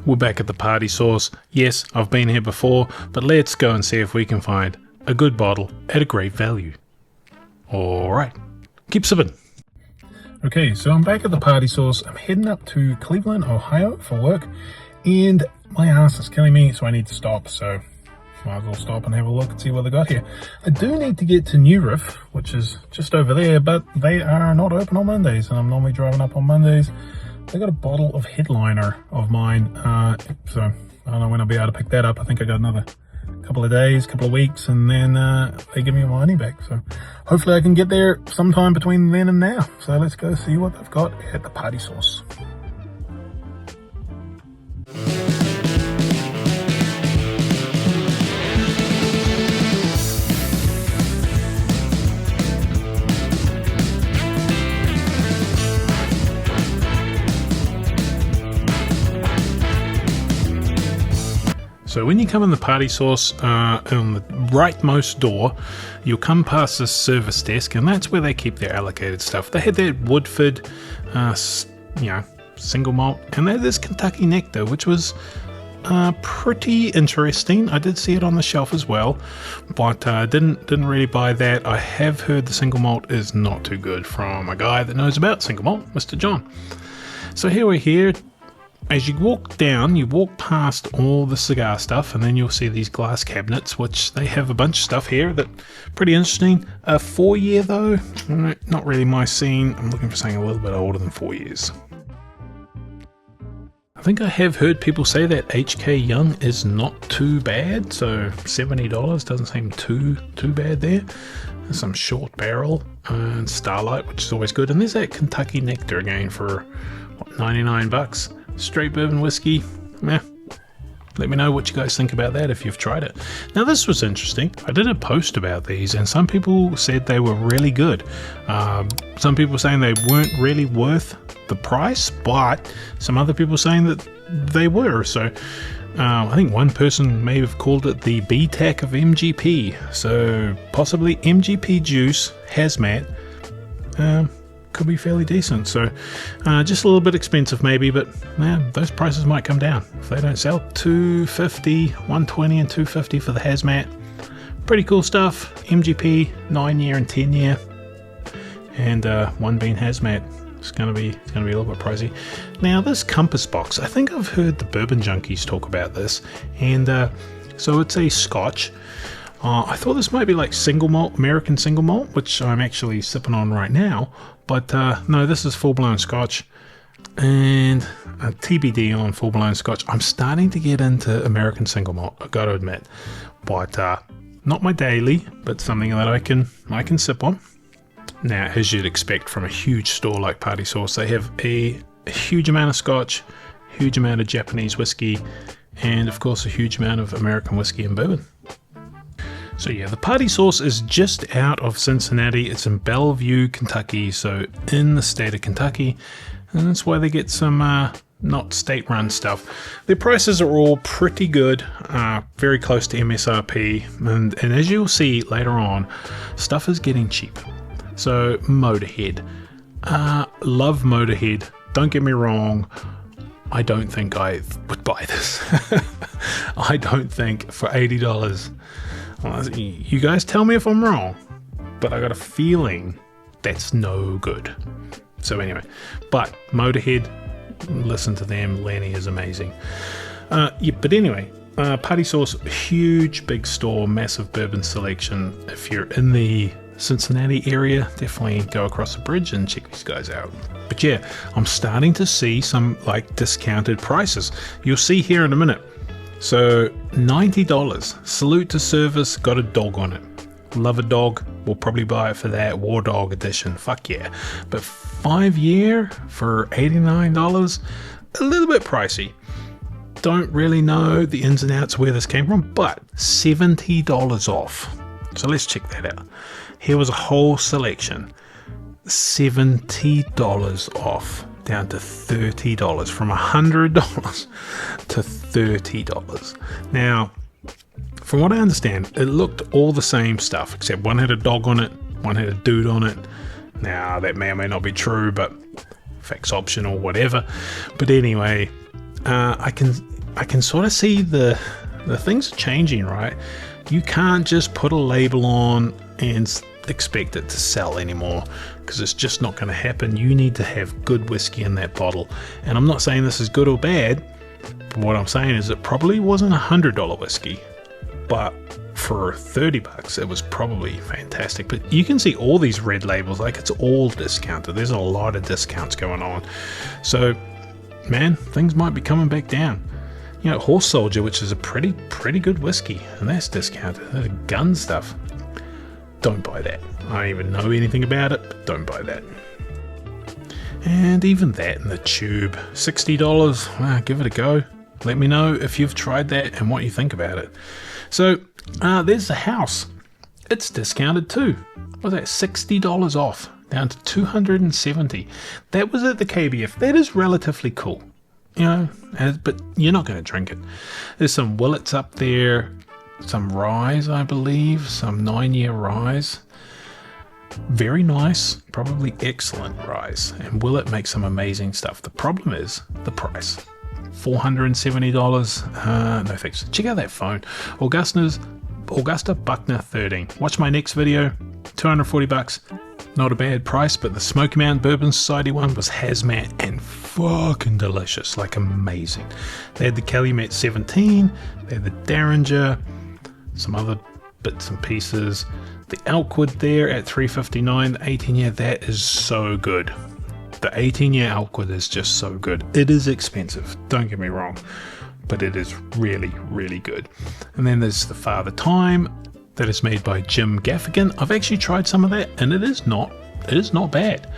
We're back at the Party Sauce. Yes, I've been here before, but let's go and see if we can find a good bottle at a great value. Alright, keep sipping. Okay, so I'm back at the Party Sauce. I'm heading up to Cleveland, Ohio for work, and my ass is killing me, so I need to stop, so might as well stop and have a look and see what they got here. I do need to get to New Riff, which is just over there, but they are not open on Mondays, and I'm normally driving up on Mondays. They got a bottle of Headliner of mine, so I don't know when I'll be able to pick that up. I think I got another couple of days, couple of weeks, and then they give me my money back. So hopefully I can get there sometime between then and now. So let's go see what they've got at the Party Sauce. So when you come in the Party Sauce, on the rightmost door, you'll come past this service desk, and that's where they keep their allocated stuff. They had their Woodford, single malt, and they had this Kentucky Nectar, which was pretty interesting. I did see it on the shelf as well, but didn't really buy that. I have heard the single malt is not too good from a guy that knows about single malt, Mr. John. So here we're here. As you walk down, you walk past all the cigar stuff, and then you'll see these glass cabinets, which they have a bunch of stuff here that pretty interesting. 4 year though, not really my scene. I'm looking for something a little bit older than 4 years. I think I have heard people say that HK Young is not too bad, so $70 doesn't seem too bad there. There's some short barrel and Starlight, which is always good, and there's that Kentucky Nectar again for what, 99 bucks. Straight bourbon whiskey. Let me know what you guys think about that if you've tried it. Now this was interesting. I did a post about these, and some people said they were really good. Some people saying they weren't really worth the price, but some other people saying that they were. So I think one person may have called it the BTAC of MGP. So possibly MGP juice hazmat. Could be fairly decent. So just a little bit expensive maybe, but those prices might come down if they don't sell. $250, $120 and $250 for the hazmat. Pretty cool stuff. MGP 9 year and 10 year, and one bean hazmat. It's gonna be a little bit pricey. Now this compass box, I think I've heard the bourbon junkies talk about this, and so it's a Scotch. I thought this might be like single malt, American single malt, which I'm actually sipping on right now, but no, this is full-blown Scotch, and TBD on full-blown Scotch. I'm starting to get into American single malt, I gotta admit, but not my daily, but something that I can sip on. Now, as you'd expect from a huge store like Party Sauce, they have a huge amount of Scotch, huge amount of Japanese whiskey, and of course a huge amount of American whiskey and bourbon. So yeah, the Party Sauce is just out of Cincinnati. It's in Bellevue, Kentucky, so in the state of Kentucky, and that's why they get some not state-run stuff. Their prices are all pretty good, very close to MSRP, and as you'll see later on, stuff is getting cheap. So Motorhead, love Motorhead, don't get me wrong, I don't think I would buy this. I don't think for $80, well, you guys tell me if I'm wrong, but I got a feeling that's no good. So anyway, but Motorhead, listen to them, Lenny is amazing. But anyway, Party Sauce, huge big store, massive bourbon selection. If you're in the Cincinnati area, definitely go across the bridge and check these guys out. But yeah, I'm starting to see some like discounted prices. You'll see here in a minute. So $90, salute to service, got a dog on it. Love a dog, we'll probably buy it for that War Dog edition, fuck yeah. But 5 year for $89, a little bit pricey. Don't really know the ins and outs where this came from, but $70 off. So let's check that out. Here was a whole selection, $70 off, down to $30, from $100 to $30. Now, from what I understand, it looked all the same stuff, except one had a dog on it, one had a dude on it. Now, that may or may not be true, but facts optional, whatever. But anyway, I can sort of see the things are changing, right? You can't just put a label on and expect it to sell anymore, because it's just not going to happen. You need to have good whiskey in that bottle. And I'm not saying this is good or bad, but what I'm saying is it probably wasn't $100 whiskey, but for $30 it was probably fantastic. But you can see all these red labels, like it's all discounted. There's a lot of discounts going on. So man, things might be coming back down. You know, Horse Soldier, which is a pretty good whiskey, and that's discounted. That's gun stuff. Don't buy that. I don't even know anything about it, but don't buy that. And even that in the tube, $60. Well, give it a go. Let me know if you've tried that and what you think about it. So there's the house. It's discounted too. What's that? $60 off, down to $270. That was at the KBF. That is relatively cool, you know, but you're not going to drink it. There's some Willets up there, some Ryes, I believe, some 9-year Ryes. Very nice, probably excellent Ryes, and Willet makes some amazing stuff. The problem is the price. $470. No thanks. Check out that phone. Augusta Buckner 13. Watch my next video. $240. Not a bad price, but the Smoky Mountain Bourbon Society one was hazmat and fucking delicious, like amazing. They had the Calumet 17, they had the Derringer, some other bits and pieces. The Elkwood there at $359, the 18-year, that is so good. The 18-year Elkwood is just so good. It is expensive, don't get me wrong, but it is really, really good. And then there's the Father Time, that is made by Jim Gaffigan. I've actually tried some of that, and it is not bad,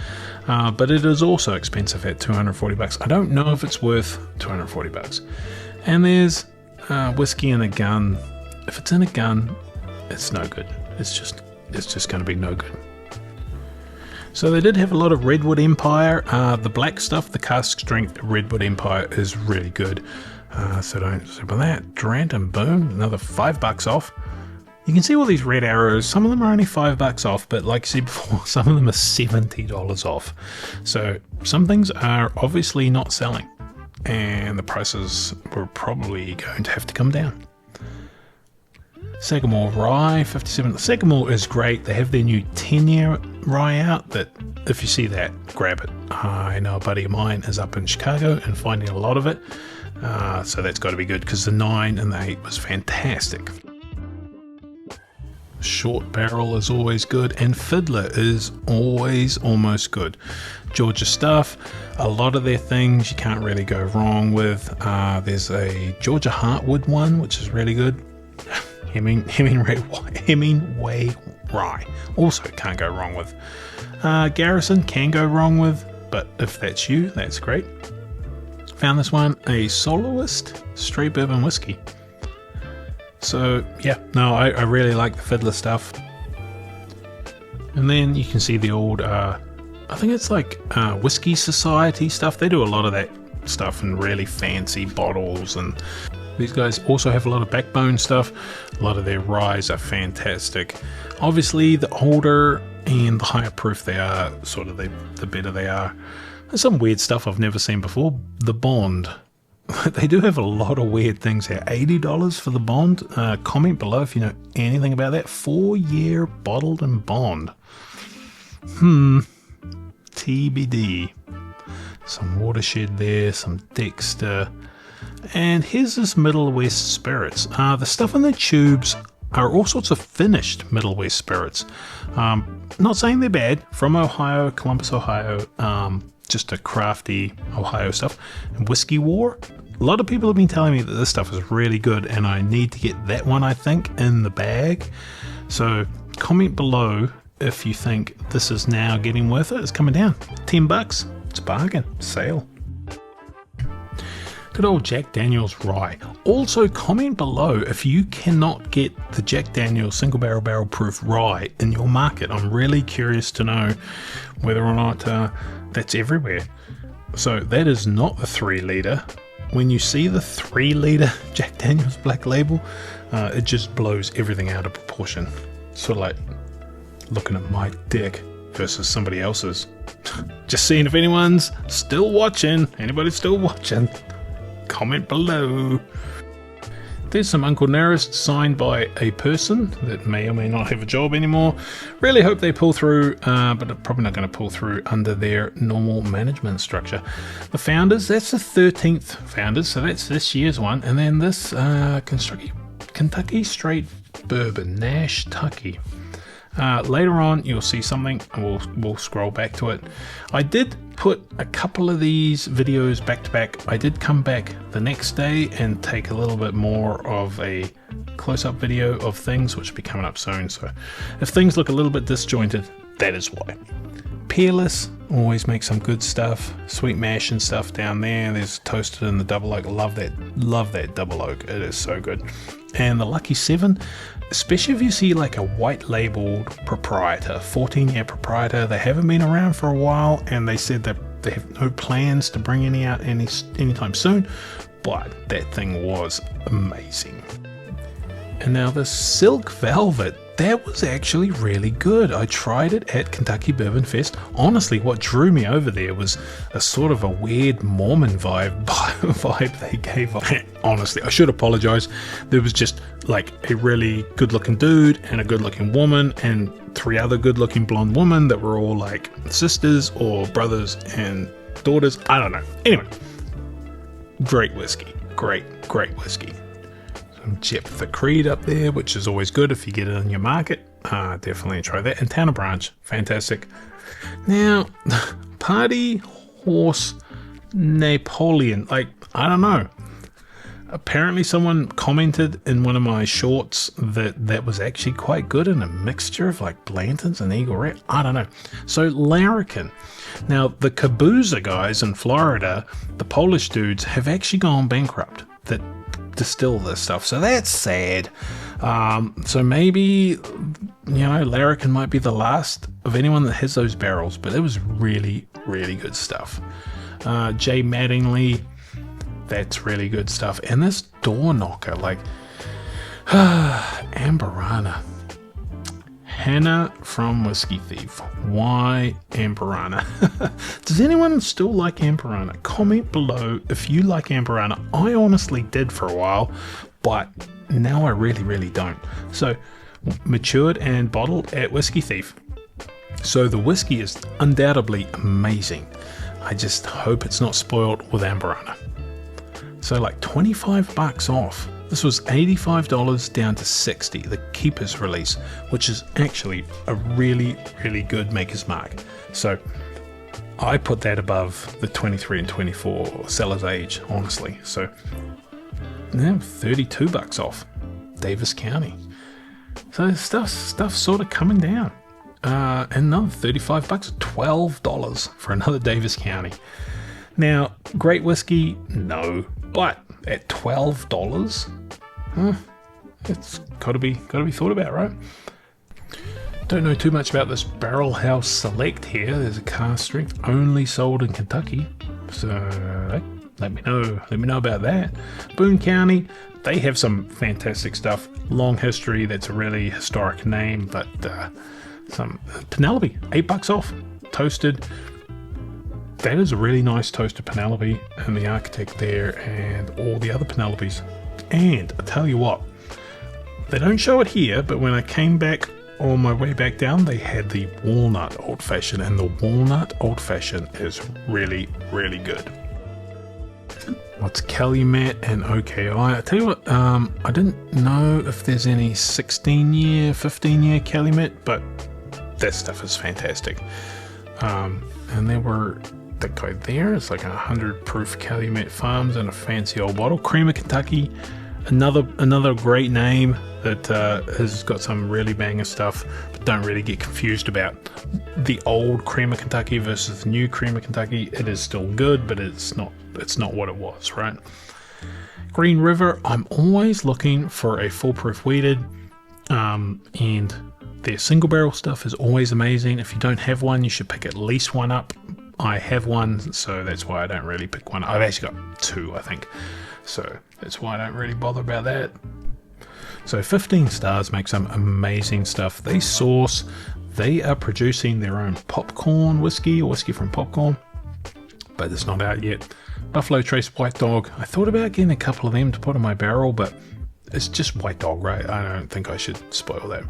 but it is also expensive at $240. I don't know if it's worth $240. And there's whiskey in a gun. If it's in a gun, it's no good. It's just going to be no good. So they did have a lot of Redwood Empire. The black stuff, the cask strength Redwood Empire is really good. So don't sleep on that. Durant and boom, another $5 off. You can see all these red arrows. Some of them are only $5 off, but like I said before, some of them are $70 off. So some things are obviously not selling, and the prices were probably going to have to come down. Sagamore Rye 57. Sagamore is great. They have their new 10-year rye out that if you see that, grab it. I know a buddy of mine is up in Chicago and finding a lot of it. So that's got to be good, because the 9 and the 8 was fantastic. Short Barrel is always good, and Fiddler is always almost good. Georgia stuff, a lot of their things you can't really go wrong with. There's a Georgia Heartwood one, which is really good. Hemingway Rye, also can't go wrong with. Garrison can go wrong with, but if that's you, that's great. Found this one, a Soloist Straight Bourbon Whiskey. So yeah, no, I really like the Fiddler stuff. And then you can see the old, I think it's like Whiskey Society stuff. They do a lot of that stuff in really fancy bottles, and these guys also have a lot of Backbone stuff. A lot of their ryes are fantastic. Obviously, the older and the higher proof they are, sort of the better they are. There's some weird stuff I've never seen before. The Bond. They do have a lot of weird things here. $80 for the Bond. Comment below if you know anything about that. 4-year bottled and bond. TBD. Some Watershed there, some Dexter. And here's this Middle West Spirits. The stuff in the tubes are all sorts of finished Middle West Spirits. Not saying they're bad. From Ohio, Columbus, Ohio. Just a crafty Ohio stuff. And Whiskey War. A lot of people have been telling me that this stuff is really good, and I need to get that one, I think, in the bag. So comment below if you think this is now getting worth it. It's coming down. $10. It's a bargain. Sale. Good old Jack Daniel's Rye. Also comment below if you cannot get the Jack Daniel's single barrel proof rye in your market. I'm really curious to know whether or not that's everywhere. So that is not the 3-litre. When you see the 3-litre Jack Daniel's Black Label, it just blows everything out of proportion. Sort of like looking at my dick versus somebody else's. Just seeing if anyone's still watching. Anybody still watching? comment below. There's some Uncle Nearest signed by a person that may or may not have a job anymore. Really hope they pull through, but they're probably not going to pull through under their normal management structure. The Founders, that's the 13th Founders, so that's this year's one. And then this Kentucky Straight Bourbon, Nash Tucky. Later on you'll see something, and we'll scroll back to it. I did put a couple of these videos back to back. I did come back the next day and take a little bit more of a close-up video of things, which will be coming up soon. So if things look a little bit disjointed, that is why. Peerless always makes some good stuff. Sweet mash and stuff down there. There's toasted in the double oak. Love that double oak. It is so good. And the Lucky 7, especially if you see like a white labeled proprietor, 14-year proprietor, they haven't been around for a while, and they said that they have no plans to bring any out anytime soon, but that thing was amazing. And now the Silk Velvet, that was actually really good. I tried it at Kentucky Bourbon Fest. Honestly, what drew me over there was a sort of a weird Mormon vibe they gave off. Honestly, I should apologize. There was just like a really good looking dude and a good looking woman and 3 other good looking blonde women that were all like sisters or brothers and daughters. I don't know. Anyway, great whiskey. Great whiskey. Jephthah Creed up there, which is always good if you get it in your market. Definitely try that. And Tanner Branch, fantastic. Now, Party Horse Napoleon, like, I don't know. Apparently someone commented in one of my shorts that was actually quite good in a mixture of like Blanton's and Eagle Rare. I don't know. So Larrikin. Now, the Caboose guys in Florida, the Polish dudes, have actually gone bankrupt. That distill this stuff, so that's sad. So maybe, you know, Larrikin might be the last of anyone that has those barrels, but it was really good stuff. Jay Mattingly, that's really good stuff. And this Door Knocker, like Amberana, Hannah from Whiskey Thief. Why Amberana? Does anyone still like Amberana? Comment below if you like Amberana. I honestly did for a while, but now I really don't. So, matured and bottled at Whiskey Thief. So the whiskey is undoubtedly amazing. I just hope it's not spoiled with Amberana. So like $25 off. This was $85 down to $60, the Keeper's release, which is actually a really good Maker's Mark. So I put that above the 23 and 24 Seller's Age, honestly. So now $32 off, Davis County. So stuff's sort of coming down. And another $35, $12 for another Davis County. Now, great whiskey, no, but at $12, it's gotta be thought about, right? Don't know too much about this Barrel House Select here. There's a cask strength, only sold in Kentucky, so let me know about that. Boone County, they have some fantastic stuff. Long history. That's a really historic name, but some Penelope, $8 off, toasted. That is a really nice toasted Penelope, and the Architect there, and all the other Penelopes. And I tell you what, they don't show it here, but when I came back on my way back down, they had the Walnut Old Fashioned, and the Walnut Old Fashioned is really good. What's Calumet and OKI? I tell you what, I didn't know if there's any 16-year, 15-year Calumet, but that stuff is fantastic. And there were that guy there. It's like 100 proof Calumet Farms in a fancy old bottle. Creamer Kentucky, another great name that has got some really banger stuff, but don't really get confused about the old Creamer Kentucky versus the new Creamer Kentucky. It is still good, but it's not what it was, right? Green River, I'm always looking for a foolproof weeded, and their single barrel stuff is always amazing. If you don't have one, you should pick at least one up. I have one, so that's why I don't really pick one. I've actually got 2, I think, so that's why I don't really bother about that. So 15 Stars make some amazing stuff. They are producing their own popcorn whiskey, or whiskey from popcorn, but it's not out yet. Buffalo Trace White Dog. I thought about getting a couple of them to put in my barrel, but it's just White Dog, right? I don't think I should spoil that.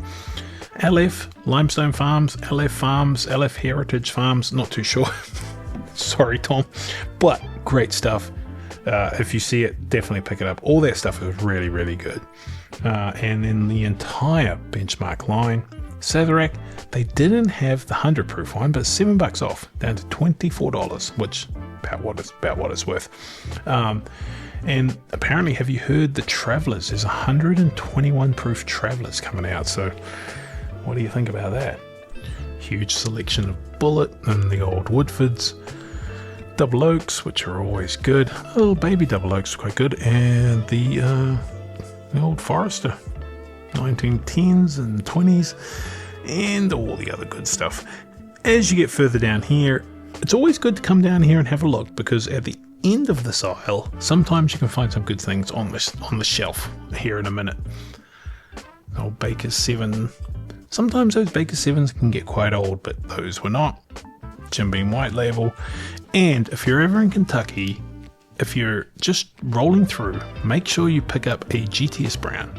LF, Limestone Farms, LF Farms, LF Heritage Farms, not too sure. Sorry, Tom, but great stuff. If you see it, definitely pick it up. All that stuff is really, really good. And then the entire Benchmark line, Sazerac, they didn't have the 100 proof one, but $7 off, down to $24, which about what it's worth. And apparently, have you heard the Travelers? There's 121 proof Travelers coming out. So, what do you think about that? Huge selection of Bullet and the old Woodfords, Double Oaks, which are always good. Little baby Double Oaks, quite good, and the old Forester, 1910s and 20s, and all the other good stuff. As you get further down here, it's always good to come down here and have a look, because at the end of this aisle, sometimes you can find some good things on the shelf. Here in a minute. Old Baker's 7. Sometimes those Baker 7s can get quite old, but those were not. Jim Beam White Label. And if you're ever in Kentucky, if you're just rolling through, make sure you pick up a GTS Brown.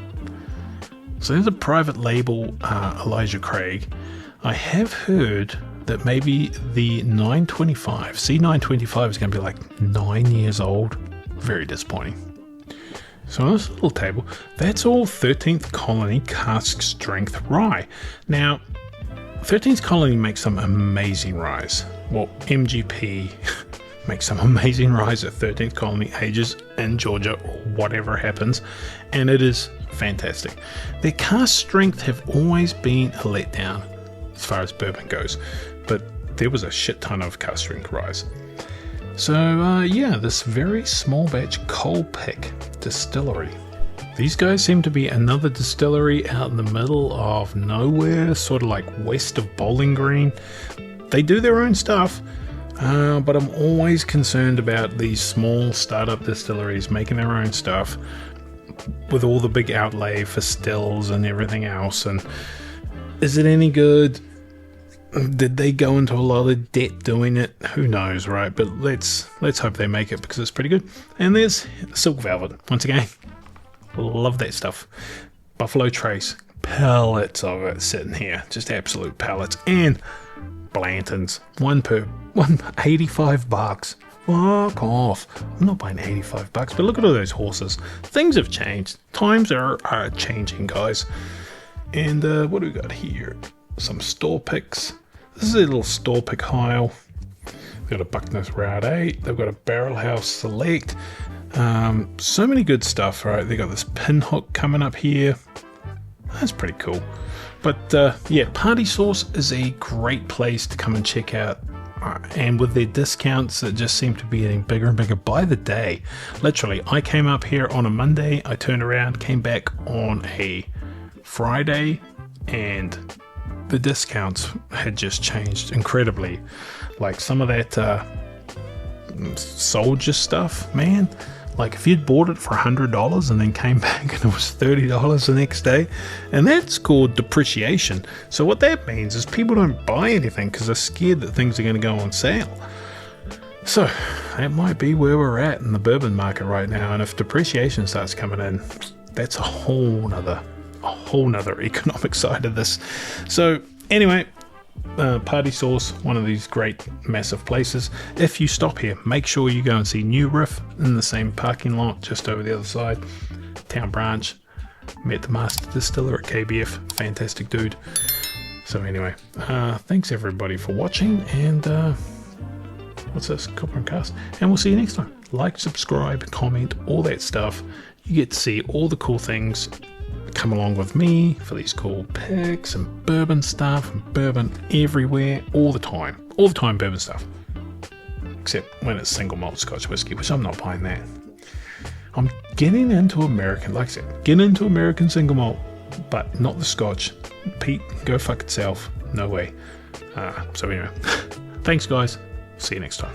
So there's a private label, Elijah Craig. I have heard that maybe the 925, C925 is going to be like 9 years old. Very disappointing. So on this little table, that's all 13th Colony cask strength rye. Now, 13th Colony makes some amazing ryes. Well, MGP makes some amazing ryes at 13th Colony ages in Georgia or whatever happens, and it is fantastic. Their cask strength have always been a letdown as far as bourbon goes, but there was a shit ton of cask strength ryes. So yeah, this very small batch Coal Pick Distillery. These guys seem to be another distillery out in the middle of nowhere, sort of like west of Bowling Green. They do their own stuff, but I'm always concerned about these small startup distilleries making their own stuff with all the big outlay for stills and everything else. And is it any good? Did they go into a lot of debt doing it? Who knows, right? But let's hope they make it, because it's pretty good. And there's Silk Velvet once again. Love that stuff. Buffalo Trace, pallets of it sitting here, just absolute pallets. And Blanton's, one $85. Fuck off. I'm not buying $85, but look at all those horses. Things have changed. Times are changing, guys. And what do we got here? Some store picks. This is a little store pick aisle. They've got a Buckner's Route 8. They've got a Barrel House Select. So many good stuff, right? They got this pinhook coming up here. That's pretty cool. But yeah, Party Sauce is a great place to come and check out. And with their discounts that just seem to be getting bigger and bigger by the day. Literally, I came up here on a Monday. I turned around, came back on a Friday, and the discounts had just changed incredibly. Like some of that soldier stuff, man. Like if you'd bought it for $100 and then came back and it was $30 the next day, and that's called depreciation. So what that means is people don't buy anything because they're scared that things are going to go on sale. So that might be where we're at in the bourbon market right now. And if depreciation starts coming in, that's a whole nother economic side of this. So anyway, Party Sauce, one of these great massive places. If you stop here, make sure you go and see New Riff in the same parking lot just over the other side. Town Branch. Met the master distiller at KBF. Fantastic dude. So anyway, thanks everybody for watching, and what's this? Copper and Cast. And we'll see you next time. Like, subscribe, comment, all that stuff. You get to see all the cool things. Come along with me for these cool picks and bourbon stuff, and bourbon everywhere, all the time bourbon stuff, except when it's single malt Scotch whiskey, which I'm not buying that. I'm getting into American, like I said, getting into American single malt, but not the Scotch. Pete, go fuck itself, no way. So anyway, thanks guys, see you next time.